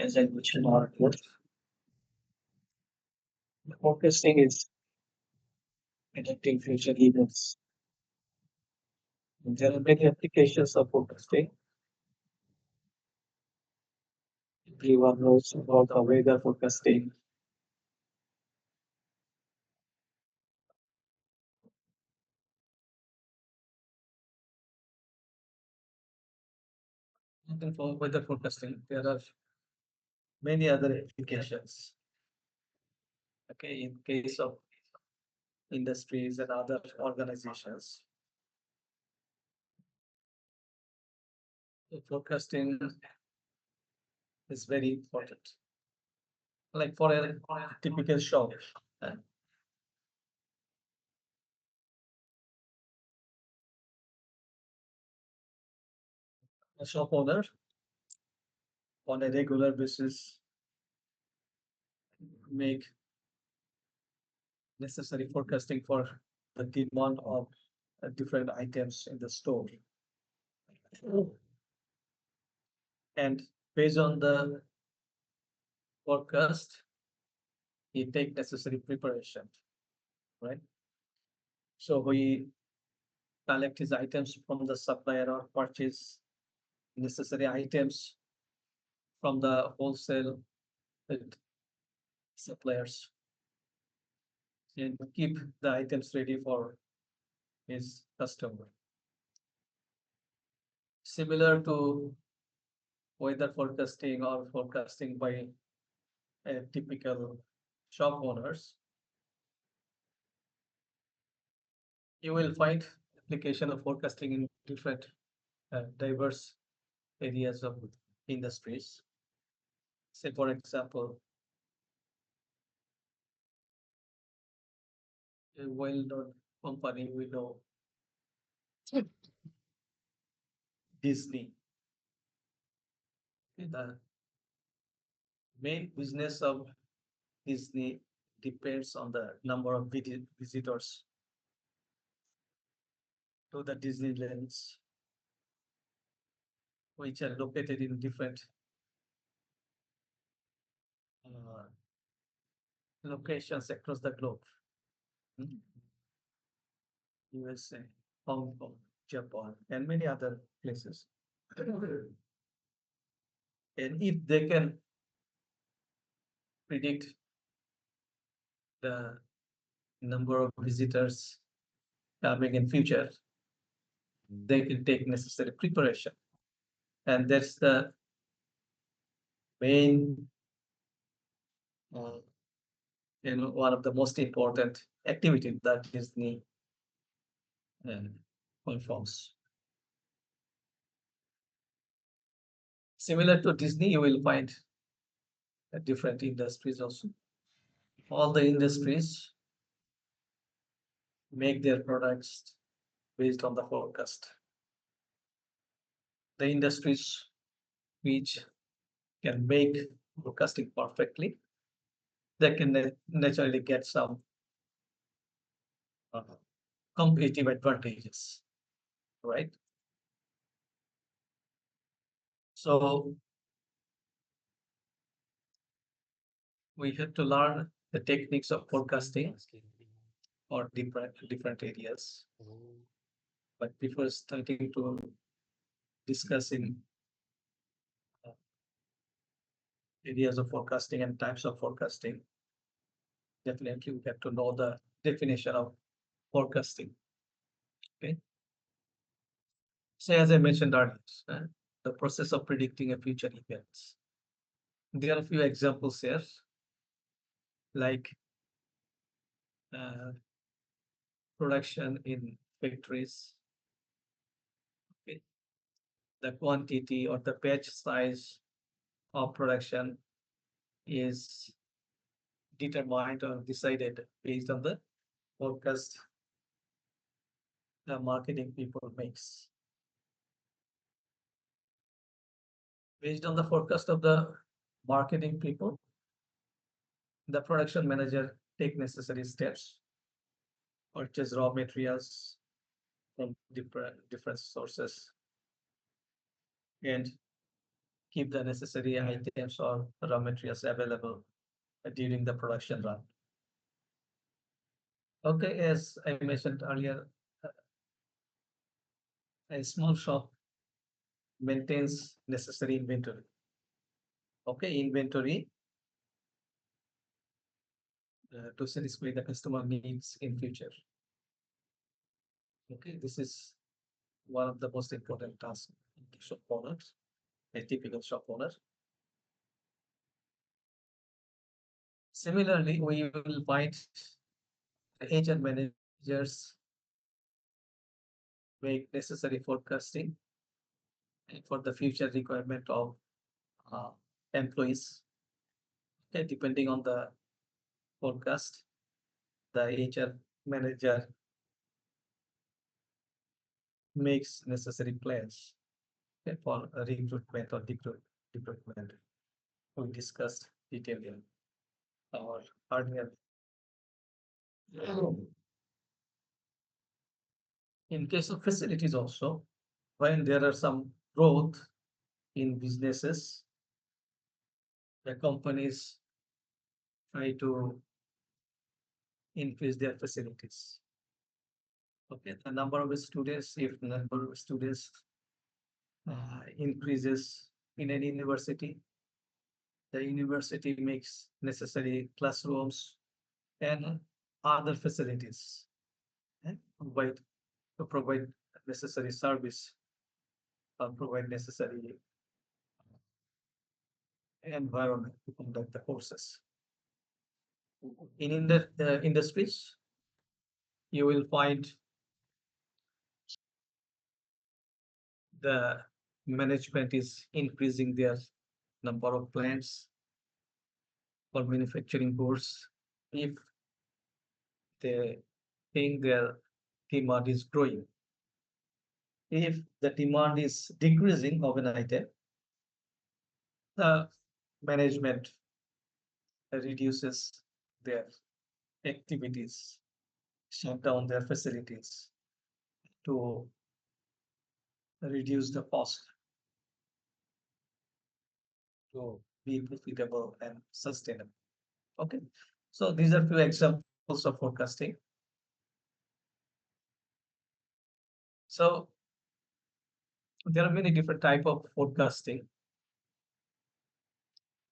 as I mentioned earlier, forecasting is predicting future events. There are many applications of forecasting. Everyone knows about the weather forecasting. And for weather forecasting, there are many other applications. Okay, in case of industries and other organizations, forecasting is very important. Like for a typical shop, uh, a shop owner on a regular basis make necessary forecasting for the demand of different items in the store. And based on the forecast, he take necessary preparation, right? So we collect his items from the supplier or purchase necessary items from the wholesale suppliers and keep the items ready for his customer. Similar to weather forecasting or forecasting by a typical shop owners, you will find application of forecasting in different diverse areas of industries. Say, for example, a well-known company we know, Disney. The main business of Disney depends on the number of visitors to the Disneylands, which are located in different uh, locations across the globe. Hmm, USA, Hong Kong, Japan, and many other places. And if they can predict the number of visitors coming in future, they can take necessary preparation. And that's the main, uh, one of the most important activities that Disney uh, performs. Similar to Disney, you will find different industries also. All the industries make their products based on the forecast. The industries which can make forecasting perfectly, they can naturally get some uh, competitive advantages, right? So we have to learn the techniques of forecasting for different areas. But before starting to discussing uh, areas of forecasting and types of forecasting, definitely we have to know the definition of forecasting. Okay. So as I mentioned earlier, the process of predicting a future events. There are a few examples here, like uh, production in factories. Okay. The quantity or the batch size of production is determined or decided based on the forecast the marketing people makes. Based on the forecast of the marketing people, the production manager take necessary steps, purchase raw materials from different sources, and keep the necessary items or raw materials available during the production run. Okay, as I mentioned earlier, a small shop maintains necessary inventory. Okay, inventory to satisfy the customer needs in future. Okay, this is one of the most important tasks in shop owners, a typical shop owner. Similarly, we will find the HR managers make necessary forecasting for the future requirement of uh, employees. Okay, depending on the forecast, the HR manager makes necessary plans, okay, for recruitment or recruitment. We discussed detailedly in our earlier. In case of facilities also, when there are some growth in businesses, the companies try to increase their facilities. Okay, the number of students, if number of students increases in any university, the university makes necessary classrooms and other facilities, and provide necessary service or provide necessary environment to conduct the courses. In the industries, you will find the management is increasing their number of plants for manufacturing goods. If they think their demand is growing, if the demand is decreasing of an item, the management reduces their activities, shut down their facilities to reduce the cost to be profitable and sustainable. Okay, so these are few examples of forecasting. So there are many different type of forecasting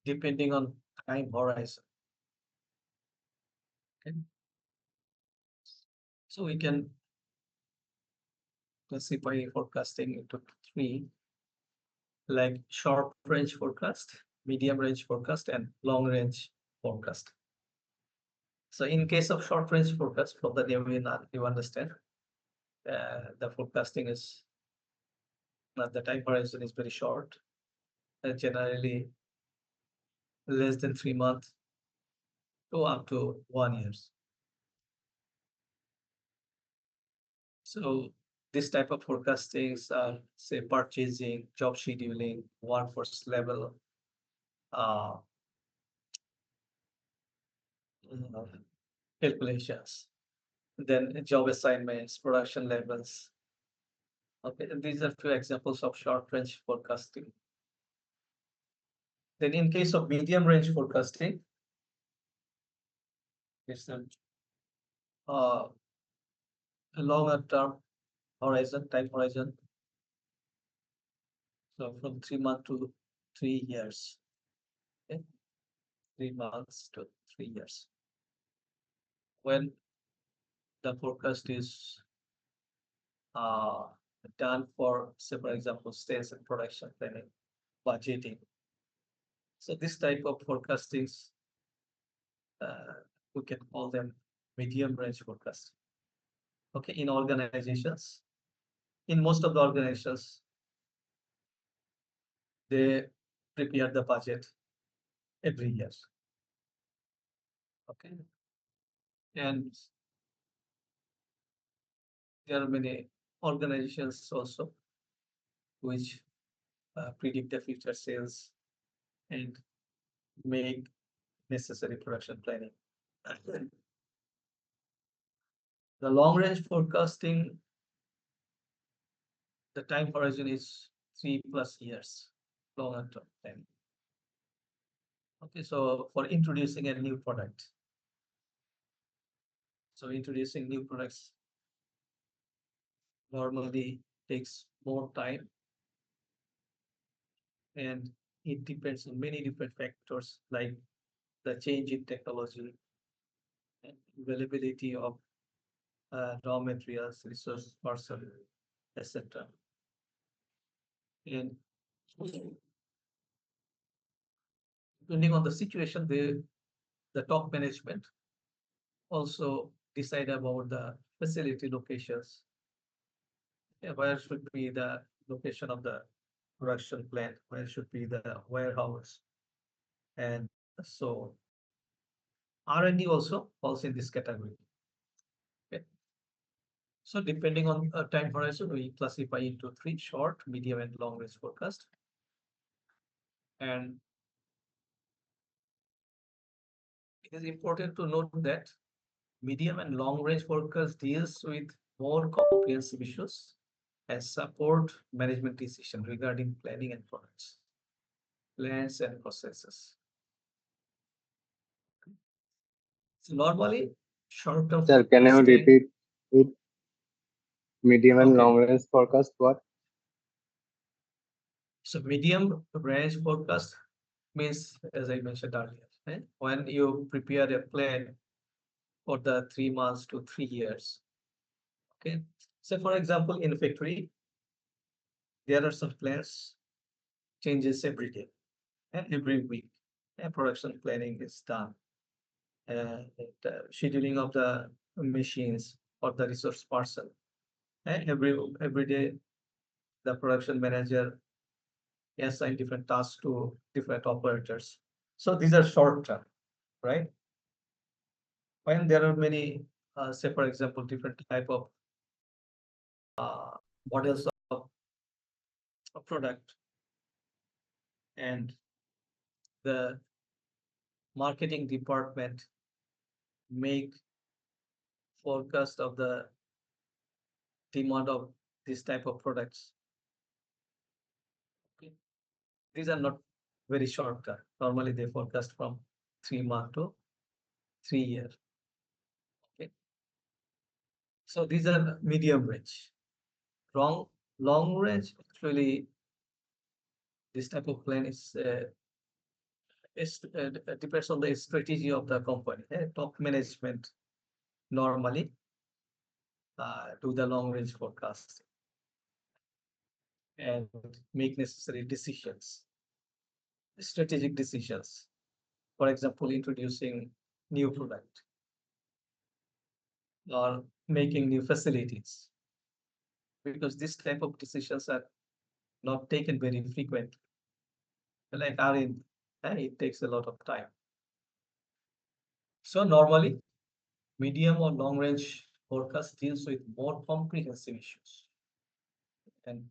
depending on time horizon. Okay, so we can classify forecasting into three, like short range forecast, medium range forecast, and long range forecast. So in case of short range forecast, from the name you understand, the forecasting is the time horizon is very short, generally less than 3 months to up to 1 years. So this type of forecastings are, say, purchasing, job scheduling, workforce level, uh, calculations, then job assignments, production levels. Okay, and these are few examples of short range forecasting. Then in case of medium range forecasting, it's uh, a longer term horizon, time horizon. So from 3 months to 3 years. Okay, 3 months to 3 years. When the forecast is uh, done for, say, for example, sales and production planning, budgeting. So this type of forecastings, uh, we can call them medium range forecast. Okay, in organizations, in most of the organizations, they prepare the budget every year. Okay, and there are many organizations also which predict the future sales and make necessary production planning. The long range forecasting, the time horizon is 3+ years. longer term planning. Okay, so for introducing a new product. So introducing new products normally takes more time, and it depends on many different factors like the change in technology and availability of raw materials, resource person, etc. And depending on the situation, the top management also decide about the facility locations. Where should be the location of the production plant? Where should be the warehouse? And so R&D also falls in this category. Okay. So depending on time horizon, we classify into three: short, medium, and long range forecast. And it is important to note that medium and long range forecast deals with more comprehensive issues and support management decision regarding planning and products, plans and processes. So normally, short-term Sir, can you forecasting. repeat it? Medium and Okay, long range forecast, what? so medium range forecast means, as I mentioned earlier, when you prepare a plan for the 3 months to 3 years. Okay, so for example, in factory, there are some plans changes every day and every week, and production planning is done. And scheduling of the machines or the resource person. And every day, the production manager assign different tasks to different operators. So these are short term, right? When there are many, say for example, different type of uh, models of a product, and the marketing department make forecast of the demand of this type of products. Okay. These are not very short term. Normally they forecast from 3 months to 3 years. Okay. So these are medium range. Long range, actually, this type of plan is depends on the strategy of the company. Top management normally do the long range forecast and make necessary decisions, strategic decisions. For example, introducing new product or making new facilities, because this type of decisions are not taken very frequently. Like R&D, it takes a lot of time. So normally, medium or long range forecast deals with more comprehensive issues and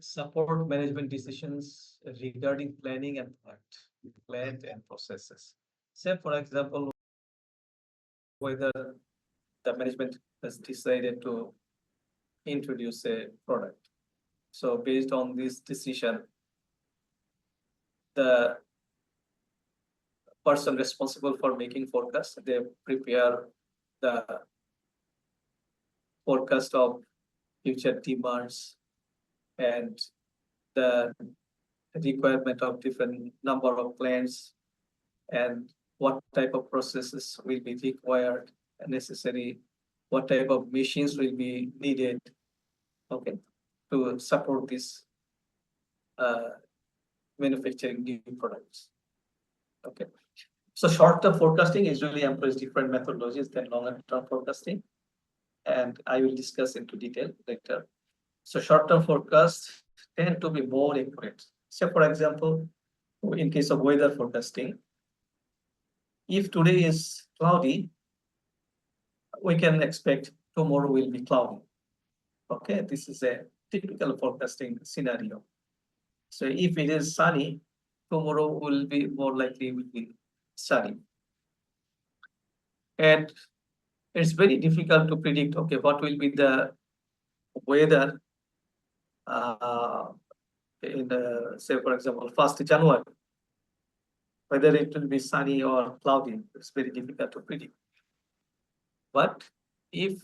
support management decisions regarding planning and plant and processes. Say, for example, whether the management has decided to introduce a product. So based on this decision, the person responsible for making forecast, they prepare the forecast of future demands and the requirement of different number of plants and what type of processes will be required and necessary, what type of machines will be needed, okay, to support this uh, manufacturing new products. Okay, so short-term forecasting usually employs different methodologies than longer-term forecasting, and I will discuss into detail later. So short-term forecasts tend to be more accurate. So, for example, in case of weather forecasting, if today is cloudy, we can expect tomorrow will be cloudy. Okay, this is a typical forecasting scenario. So if it is sunny, tomorrow will be more likely will be sunny. And it's very difficult to predict, okay, what will be the weather in say for example 1st January, whether it will be sunny or cloudy, it's very difficult to predict. But if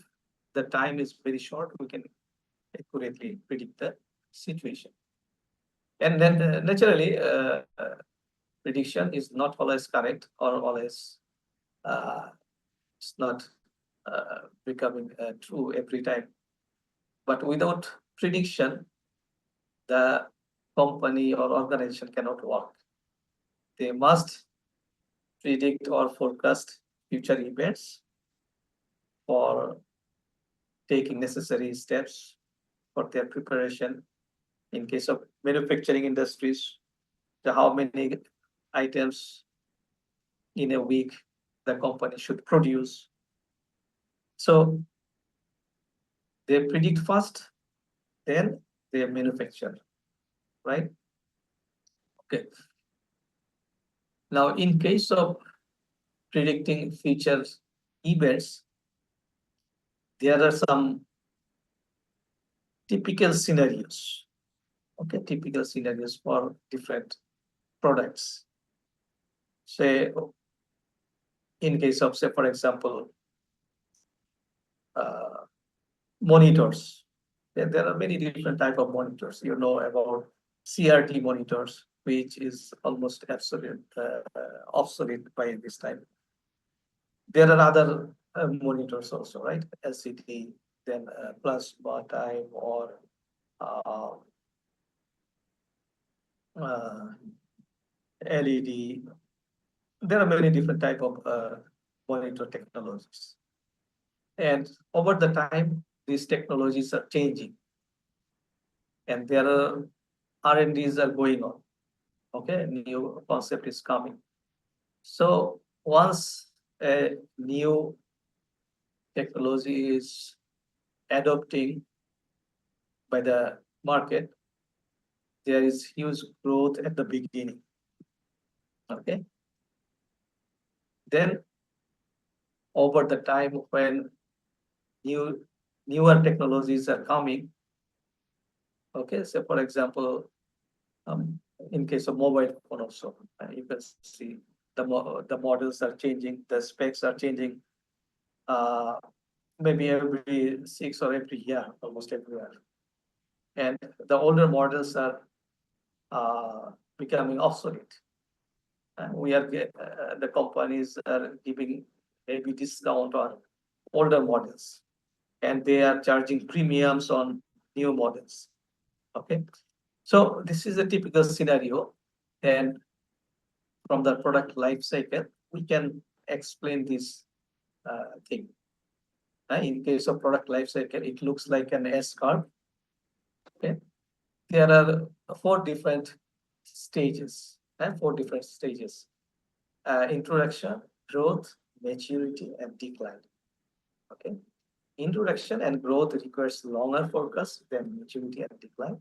the time is very short, we can accurately predict the situation. And then naturally, prediction is not always correct or always it's not becoming true every time. But without prediction, the company or organization cannot work. They must predict or forecast future events for taking necessary steps for their preparation. In case of manufacturing industries, how many items in a week the company should produce. So they predict first, then they manufacture, right? Okay. Now, in case of predicting future events, there are some typical scenarios. Okay, typical scenarios for different products. Say, in case of, say, for example, monitors. There are many different type of monitors. You know about CRT monitors, which is almost obsolete by this time. There are other monitors also, right? LCD, then plasma time or LED. There are many different type of monitor technologies. And over the time, these technologies are changing. And there are R&Ds are going on. Okay, new concept is coming. So once a new technology is adopting by the market, there is huge growth at the beginning. Okay. Then over the time when newer technologies are coming, okay, so for example, in case of mobile phone also, you can see the models are changing, the specs are changing, maybe every 6 or every year, almost everywhere. And the older models are becoming obsolete. And the companies are giving maybe discount on older models, and they are charging premiums on new models. Okay, so this is a typical scenario, and from the product life cycle, we can explain this thing. In case of product life cycle, it looks like an S curve. Okay, there are 4 different stages. Introduction, growth, maturity, and decline. Okay, introduction and growth requires longer focus than maturity and decline.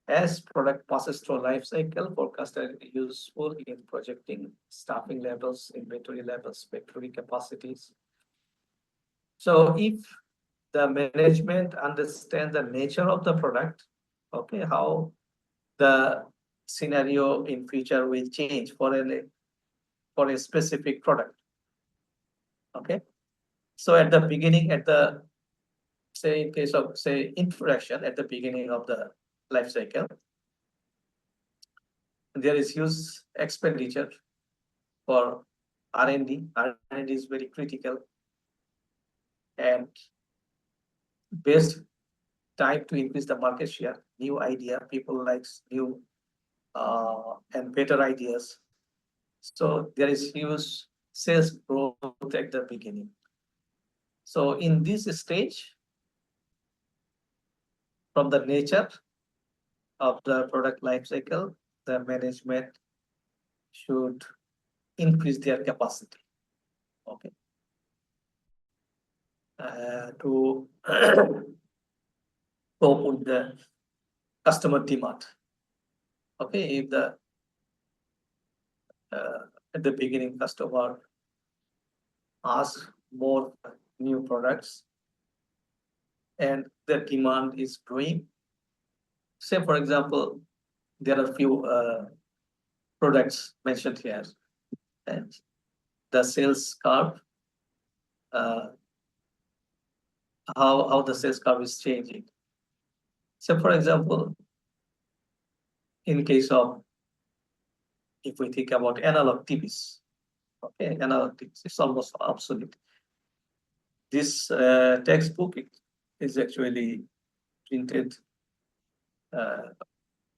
As product passes through life cycle, forecasts are useful in projecting staffing levels, inventory levels, factory capacities. So if the management understands the nature of the product, okay, how the scenario in future will change for a specific product. Okay, so at the beginning, say in case of say introduction at the beginning of the life cycle, there is huge expenditure for R&D. R&D is very critical, and best time to increase the market share, new idea, people likes new and better ideas. So there is huge sales growth at the beginning. So in this stage, from the nature of the product life cycle, the management should increase their capacity. Okay. To cope with the customer demand. Okay, if the at the beginning customer asks more new products and the demand is growing, say for example, there are few products mentioned here, and the sales curve, how the sales curve is changing. So for example, in case of, if we think about analog TVs, okay, analog TVs, it's almost obsolete. This textbook is actually printed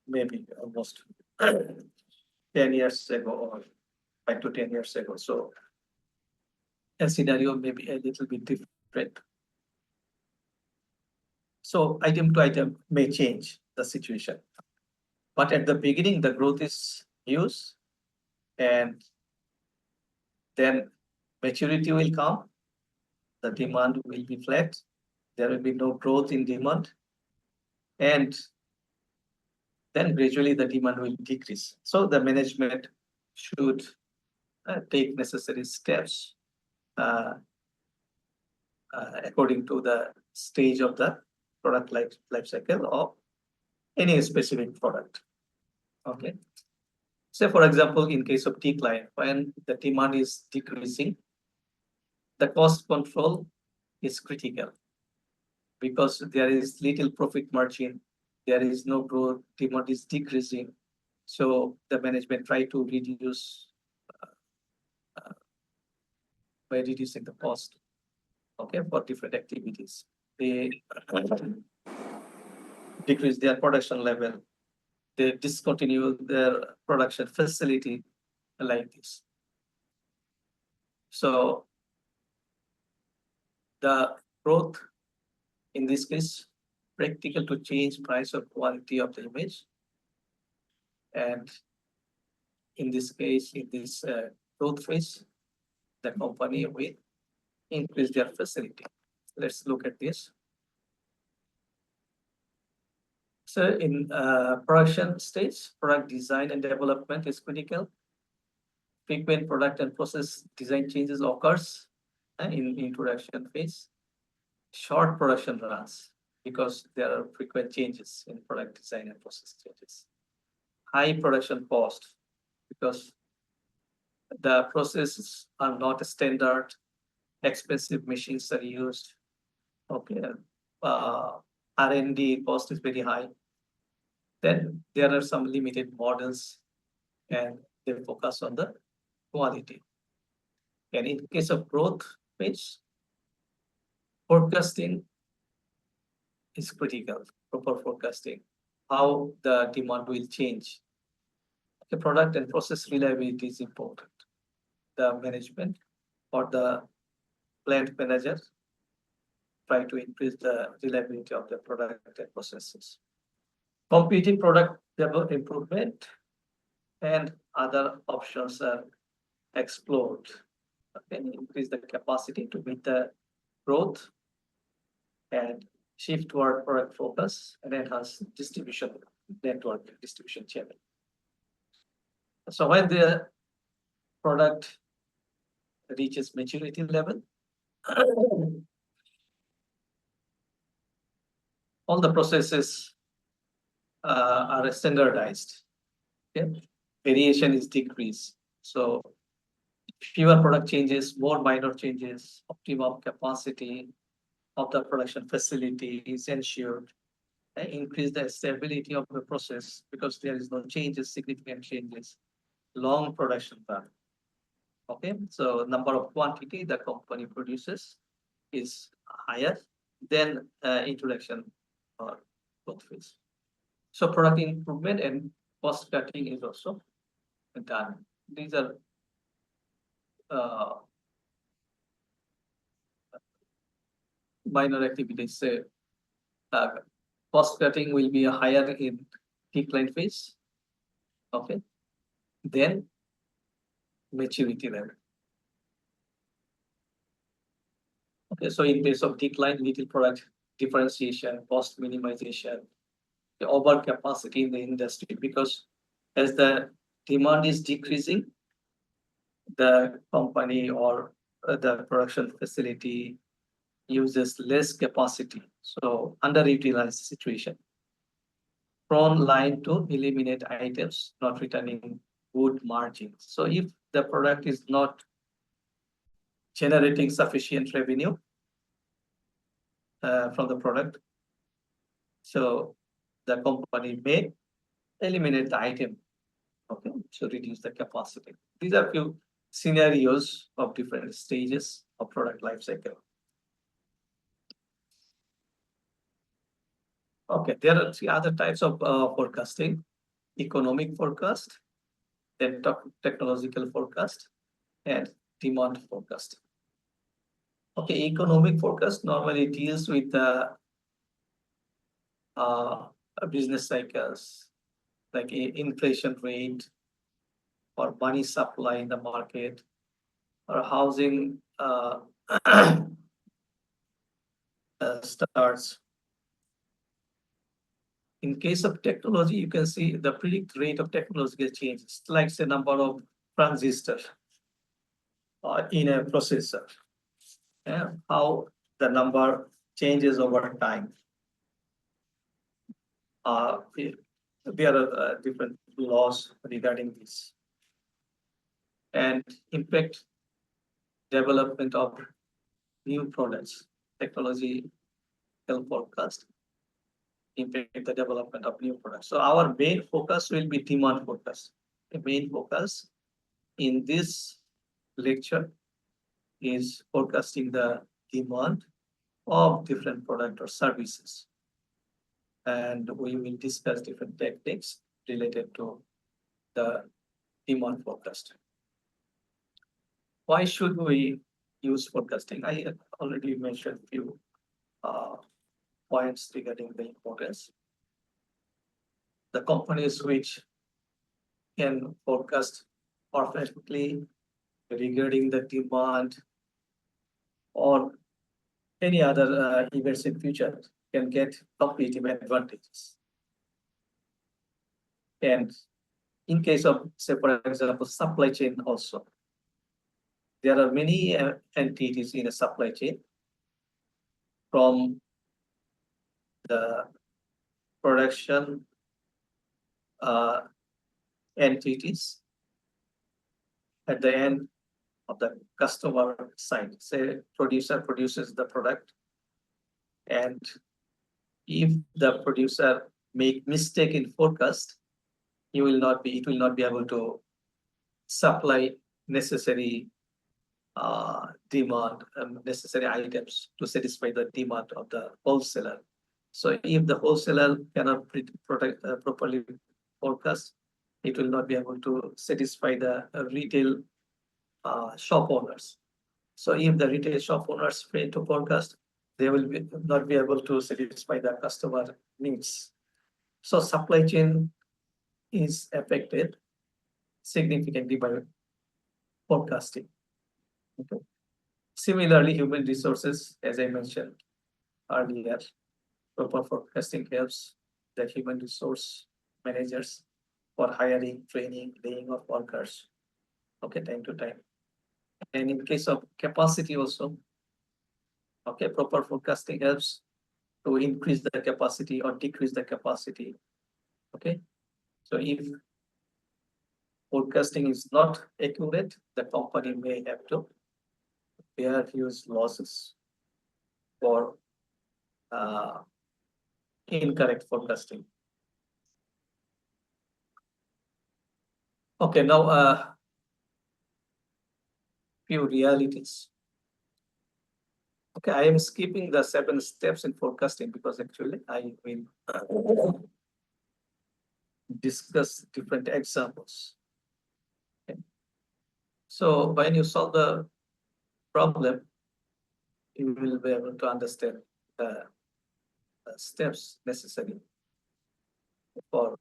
maybe almost 10 years ago or 5 to 10 years ago. So a scenario may be a little bit different. So item to item may change the situation. But at the beginning, the growth is huge, and then maturity will come, the demand will be flat, there will be no growth in demand, and then gradually the demand will decrease. So the management should take necessary steps according to the stage of the product life cycle of any specific product. Okay. Say for example, in case of decline, when the demand is decreasing, the cost control is critical because there is little profit margin, there is no growth, demand is decreasing. So the management try to reduce by reducing the cost, okay, for different activities. They decrease their production level, they discontinue their production facility like this. So the growth in this case practical to change price or quality of the image, and in this case, in this growth phase, the company will increase their facility. Let's look at this. So in production stage, product design and development is critical. Frequent product and process design changes occurs in introduction phase. Short production runs because there are frequent changes in product design and process changes. High production cost because the processes are not standard, expensive machines are used. Okay, R&D cost is very high. Then there are some limited models and they focus on the quality. And in case of growth phase, forecasting is critical, proper forecasting, how the demand will change. The product and process reliability is important. The management or the plant manager try to increase the reliability of the product and processes. Competing product level improvement and other options are explored. Okay, increase the capacity to meet the growth and shift toward product focus and enhance distribution network, distribution channel. So when the product reaches maturity level, all the processes are standardized. Okay? Variation is decreased. So fewer product changes, more minor changes, optimum capacity of the production facility is ensured. Increase the stability of the process because there is no changes, significant changes. Long production time. Okay, so number of quantity the company produces is higher than introduction or growth phase. So product improvement and cost cutting is also done. These are minor activities. Cost cutting will be higher in decline phase. Okay, then maturity level. Okay, so in case of decline, little product differentiation, cost minimization, the over capacity in the industry, because as the demand is decreasing, the company or the production facility uses less capacity. So underutilized situation. front line to eliminate items not returning good margins. So if the product is not generating sufficient revenue from the product, so the company may eliminate the item, okay, to reduce the capacity. These are few scenarios of different stages of product life cycle. Okay, there are three other types of forecasting: economic forecast, then technological forecast, and demand forecast. Okay, economic forecast normally deals with the business cycles like inflation rate or money supply in the market or housing starts. In case of technology, you can see the predict rate of technological changes, like the number of transistors in a processor, and how the number changes over time. There are different laws regarding this, and impact development of new products, technology help forecast, impact the development of new products. So our main focus will be demand forecast. The main focus in this lecture is forecasting the demand of different product or services. And we will discuss different techniques related to the demand forecast. Why should we use forecasting? I already mentioned a few points regarding the importance. The companies which can forecast perfectly regarding the demand or any other events in future can get competitive advantages. And in case of, say, for example, supply chain also, there are many entities in a supply chain, from the production entities at the end of the customer side. Say producer produces the product, and if the producer make mistake in forecast, it will not be able to supply necessary demand and necessary items to satisfy the demand of the wholesaler. So if the wholesaler cannot properly forecast, it will not be able to satisfy the retail shop owners. So if the retail shop owners fail to forecast, they will not be able to satisfy the customer needs. So supply chain is affected significantly by forecasting. Okay. Similarly, human resources, as I mentioned earlier, proper forecasting helps the human resource managers for hiring, training, laying of workers, okay, time to time. And in case of capacity also, okay, proper forecasting helps to increase the capacity or decrease the capacity. Okay, so if forecasting is not accurate, the company may have to bear huge losses for incorrect forecasting. Okay, now few realities. Okay, I am skipping the 7 steps in forecasting because actually I will discuss different examples. Okay. So when you solve the problem, you will be able to understand the steps necessary for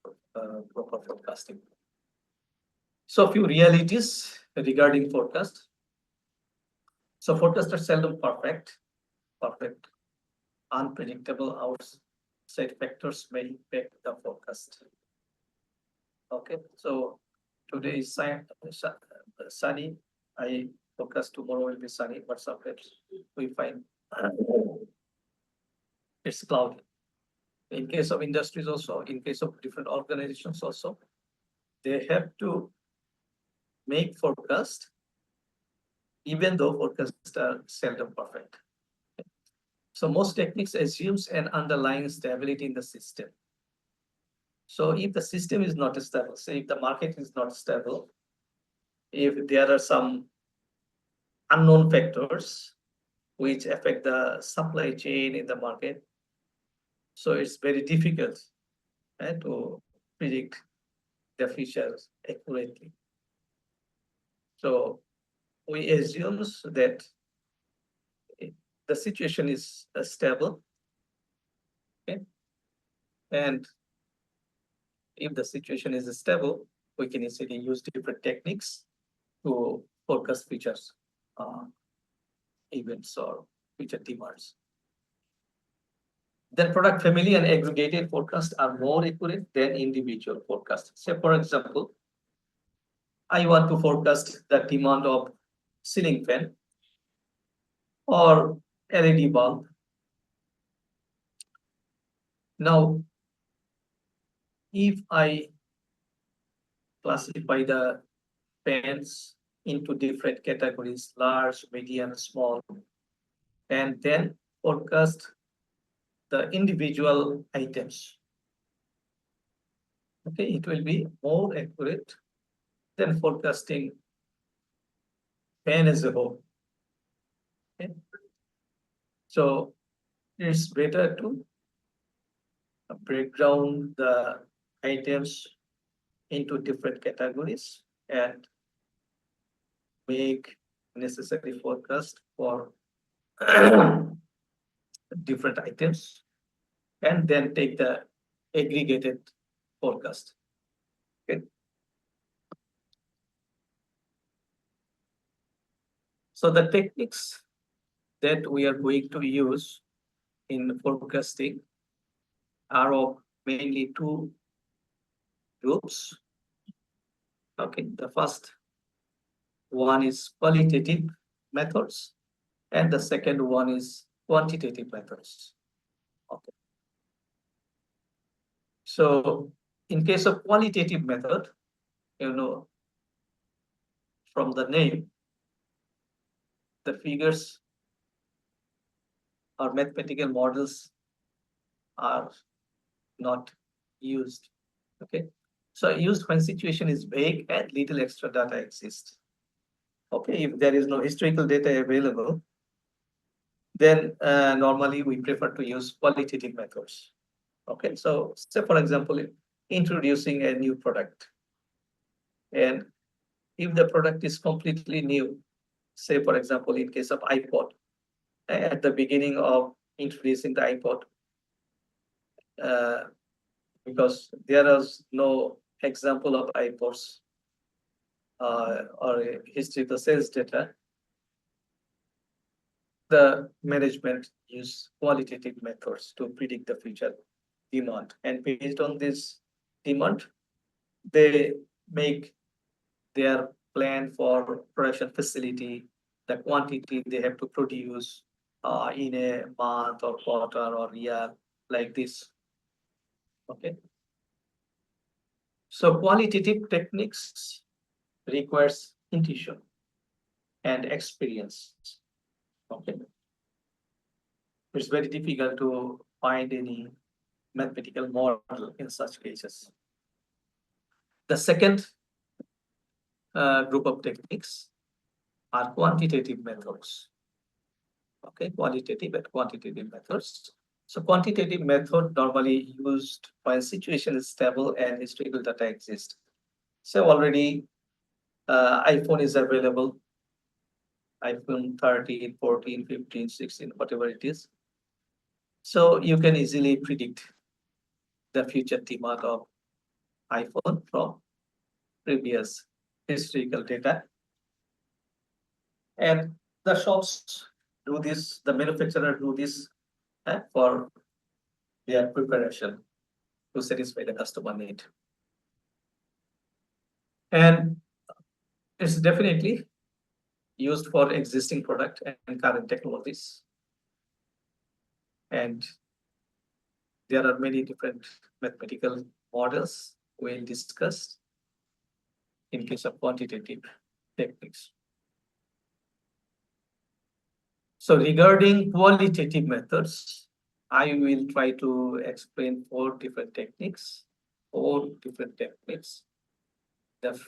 proper forecasting. So a few realities regarding forecast. So forecasts are seldom perfect. Unpredictable outside factors may impact the forecast. Okay, so today is sunny. I forecast tomorrow will be sunny, but sometimes we find it's cloudy. in case of industries also, in case of different organizations also, they have to make forecast, even though forecasts are seldom perfect. So most techniques assumes an underlying stability in the system. So if the system is not stable, say if the market is not stable, if there are some unknown factors which affect the supply chain in the market, so it's very difficult to predict the futures accurately. So we assume that the situation is stable, okay? And if the situation is stable, we can easily use different techniques to forecast futures events or future demands. Then product family and aggregated forecasts are more accurate than individual forecasts. Say, for example, I want to forecast the demand of ceiling fan or LED bulb. Now, if I classify the fans into different categories, large, medium, small, and then forecast the individual items, okay, it will be more accurate than forecasting fan as a whole. Okay? So it's better to break down the items into different categories and make necessary forecast for different items and then take the aggregated forecast. Okay. So the techniques that we are going to use in forecasting are of mainly two groups. Okay, the first one is qualitative methods and the second one is quantitative methods. Okay. So in case of qualitative method, from the name, the figures or mathematical models are not used. Okay. So used when situation is vague and little extra data exists. Okay, if there is no historical data available, then normally we prefer to use qualitative methods. Okay, so say for example, introducing a new product. And if the product is completely new, say for example, in case of iPod, at the beginning of introducing the iPod, because there is no example of iPods or a historical sales data, the management use qualitative methods to predict the future demand. And based on this demand, they make their plan for production facility, the quantity they have to produce in a month or quarter or year, like this. Okay. So qualitative techniques requires intuition and experience. Okay. It's very difficult to find any mathematical model in such cases. The second group of techniques are quantitative methods. Okay, qualitative and quantitative methods. So quantitative method normally used when situation is stable and historical data exists. So already iPhone is available, iPhone 13, 14, 15, 16, whatever it is. So you can easily predict the future demand of iPhone from previous historical data. And the shops do this, the manufacturer do this for their preparation to satisfy the customer need. And it's definitely used for existing product and current technologies. And there are many different mathematical models we'll discuss in case of quantitative techniques. So regarding qualitative methods, I will try to explain four different techniques. The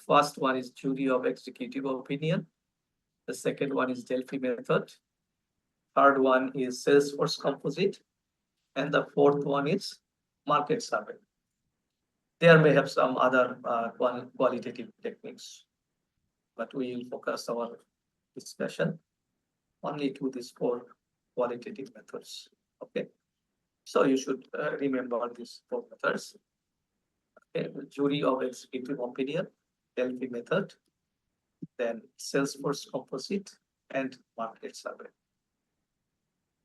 first one is jury of executive opinion. The second one is Delphi method. Third one is Salesforce composite. And the fourth one is market survey. There may have some other qualitative techniques, but we will focus our discussion only to these four qualitative methods. Okay. So you should remember these four methods. Okay. Jury of executive opinion, Delphi method, then Salesforce composite, and market survey.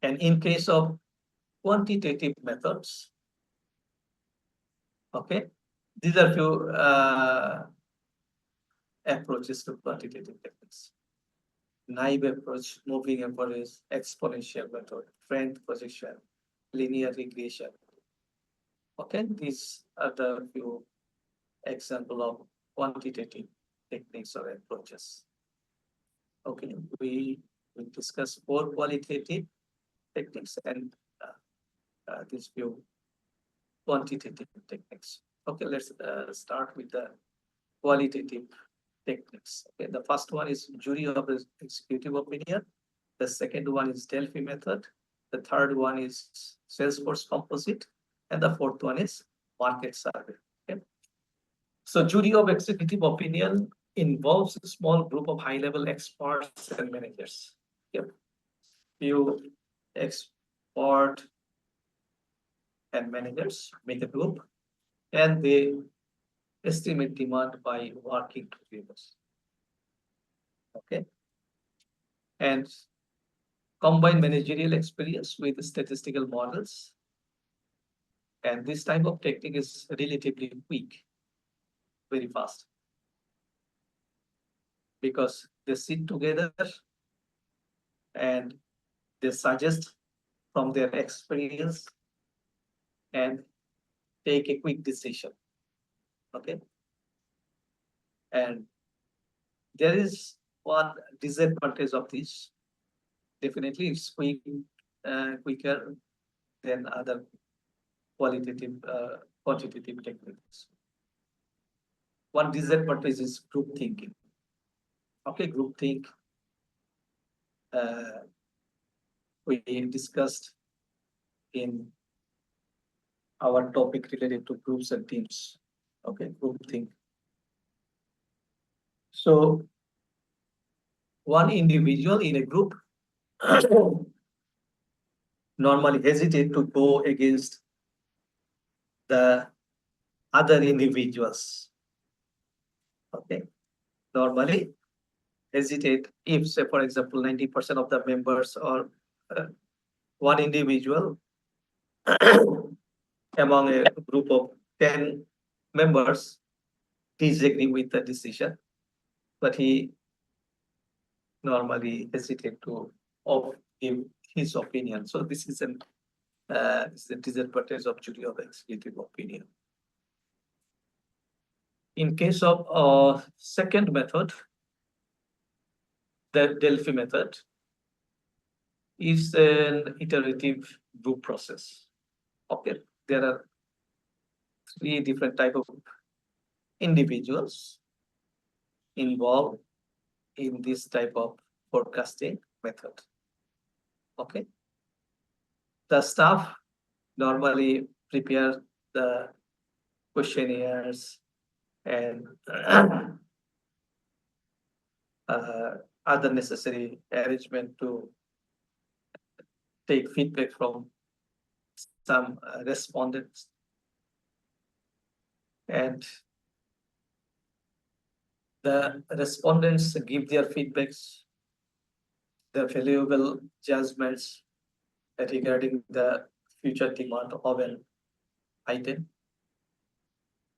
And in case of quantitative methods, okay, these are few approaches to quantitative techniques. Naive approach, moving average, exponential method, trend projection, linear regression. Okay, these are the few examples of quantitative techniques or approaches. Okay, we will discuss four qualitative techniques and these few quantitative techniques. Okay, let's start with the qualitative techniques. Okay, the first one is jury of executive opinion. The second one is Delphi method. The third one is Salesforce composite. And the fourth one is market survey. Okay. So jury of executive opinion involves a small group of high-level experts and managers. Yep. Few expert and managers make a group and they estimate demand by working together. Okay. And combine managerial experience with statistical models. And this type of technique is relatively quick, very fast. Because they sit together and they suggest from their experience and take a quick decision. Okay. And there is one disadvantage of this. Definitely, it's quicker than other quantitative techniques. One disadvantage is group thinking. Okay, group think. We discussed in our topic related to groups and teams. Okay, group think. So one individual in a group normally hesitate to go against the other individuals. Okay, normally hesitate if, say, for example, 90% of the members or one individual among a group of 10 members disagree with the decision, but he normally hesitate to give his opinion. So this is a disadvantage of jury of executive opinion. In case of second method, the Delphi method is an iterative group process. Okay, there are three different type of individuals involved in this type of forecasting method. Okay, the staff normally prepare the questionnaires and other necessary arrangement to take feedback from some respondents. And the respondents give their feedbacks, their valuable judgments regarding the future demand of an item.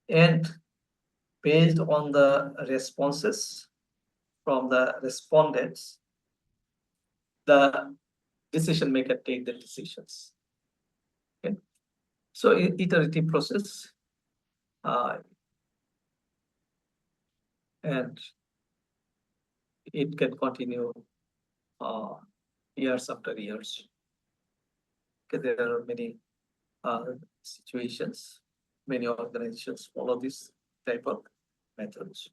And based on the responses from the respondents, the decision maker take the decisions. Okay. So iterative process, and it can continue years after years. Okay, there are many situations, many organizations follow this type of methods.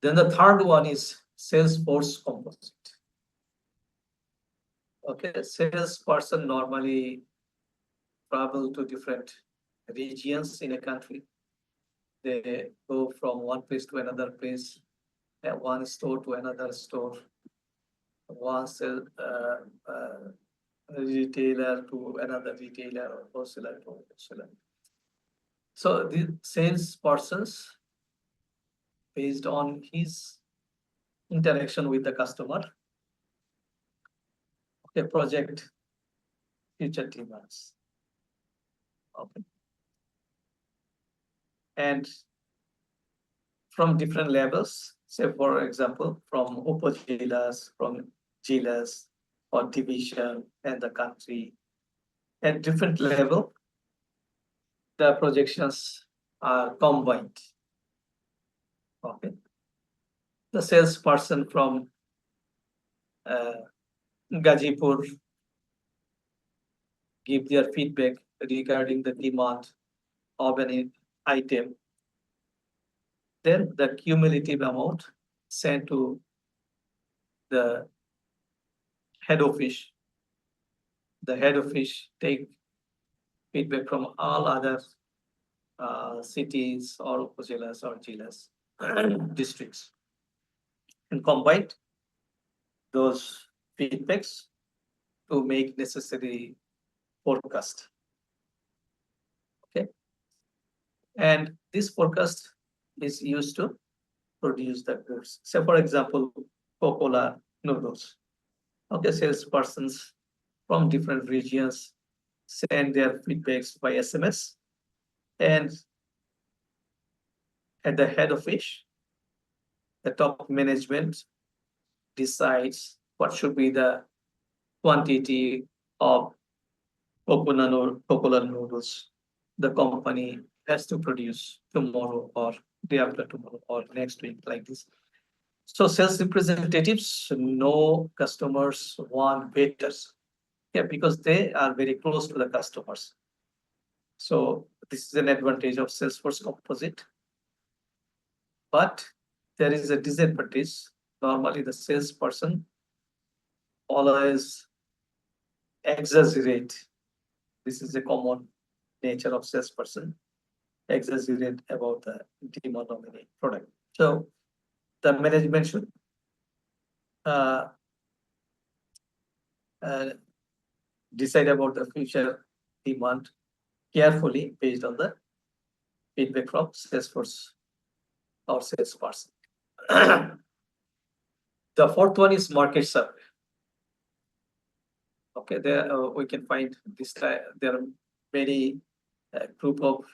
Then the third one is Salesforce composite. Okay, salesperson normally travel to different regions in a country. They go from one place to another place, one store to another store, one retailer to another retailer, or wholesaler to wholesaler. So the salespersons, based on his interaction with the customer, okay, project future demands. Okay. And from different levels, say for example, from upper-jilas, from jilas or division and the country, at different level, the projections are combined. Okay. The salesperson from Gazipur give their feedback regarding the demand of an item. Then the cumulative amount sent to the head office. The head office take feedback from all other cities or upazilas or jilas districts, and combine those feedbacks to make necessary forecast. Okay, and this forecast is used to produce the goods. Say for example, Coca-Cola noodles. Okay, salespersons from different regions send their feedbacks by SMS, and at the head of each, the top management decides what should be the quantity of Coca-Cola noodles the company has to produce tomorrow or day after tomorrow or next week, like this. So sales representatives know customers want better, yeah, because they are very close to the customers. So this is an advantage of Salesforce composite. But there is a disadvantage. Normally the salesperson always exaggerate. This is a common nature of salesperson, exaggerate about the demand of any product. So the management should decide about the future demand carefully based on the feedback from Salesforce or salesperson. The fourth one is market survey. Okay, there we can find this type. There are many group of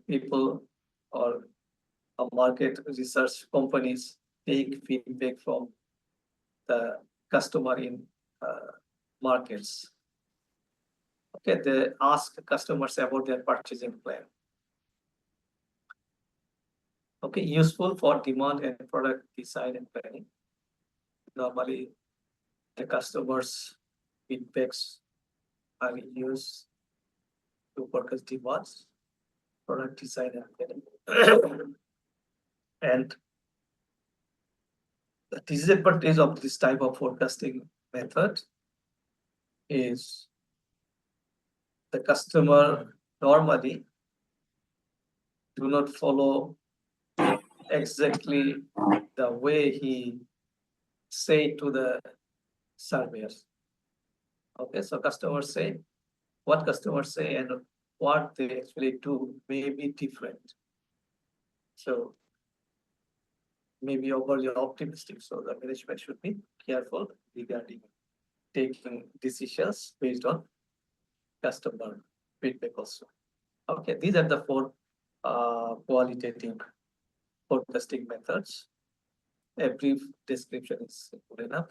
people or market research companies take feedback from the customer in markets. Okay, they ask customers about their purchasing plan. Okay, useful for demand and product design and planning. Normally, the customers' feedbacks are used to forecast demands, product design and planning. And the disadvantage of this type of forecasting method is the customer normally do not follow exactly the way he say to the surveyors. Okay, so customers say what customers say and what they actually do may be different. So maybe overly optimistic. So the management should be careful regarding taking decisions based on customer feedback also. Okay, these are the four qualitative forecasting methods. A brief description is good enough.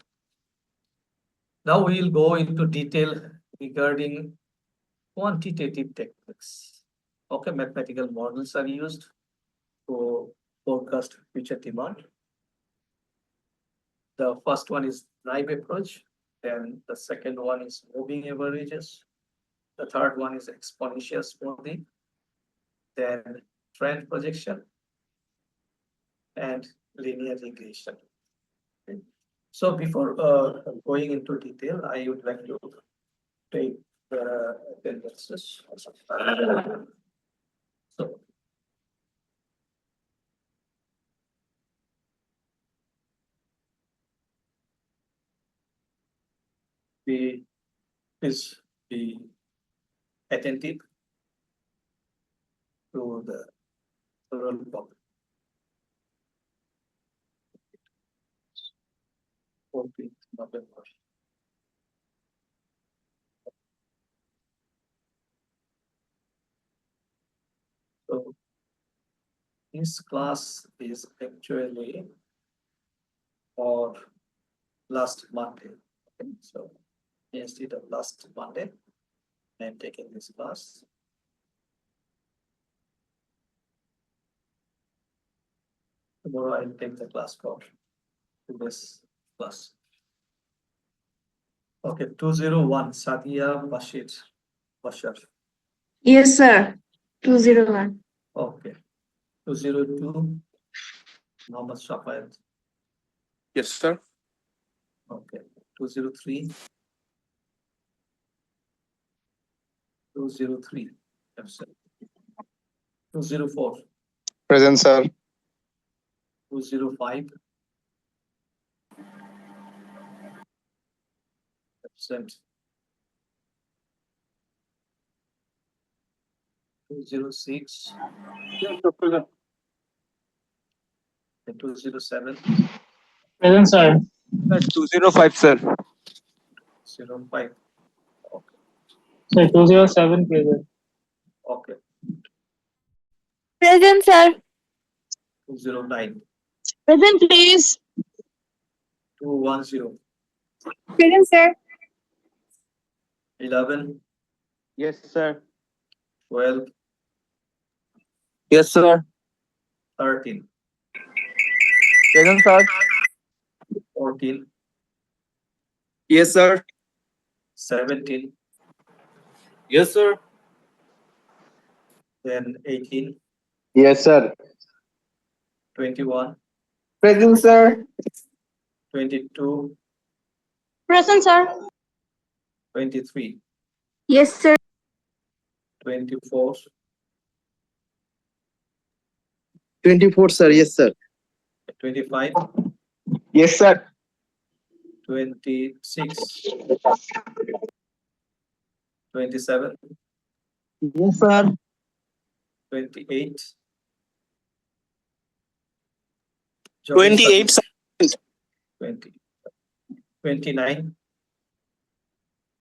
Now we will go into detail regarding quantitative techniques. Okay, mathematical models are used to forecast future demand. The first one is drive approach, then the second one is moving averages. The third one is exponential smoothing, then trend projection, and linear regression. Okay. So before going into detail, I would like to take the attendances. So please be attentive to the rural problem. 14th November. So this class is actually for last Monday. Okay, so instead of last Monday, I'm taking this class. Tomorrow I'll take the class for this class. Okay, 201 Sadia Bashir. Yes, sir. 201. Okay, 202 Mohammed Shafayat. Yes, sir. Okay, 203. 203. Absent. 204. Present, sir. 205. Absent. 206. Yes, sir. Present. And 207. Present, sir. 205, sir. 05. Okay. Sir, 207 present. Okay. Present, sir. 209. Present, please. 210. Present, sir. 11. Yes, sir. 12. Yes, sir. 13. Present, sir. 14. Yes, sir. 17. Yes, sir. Then 18. Yes, sir. 21. Present, sir. 22. Present, sir. 23. Yes, sir. 24. 24, sir. Yes, sir. 25. Yes, sir. 26. 27. Yes, sir. 28. 28, sir. 20. 29.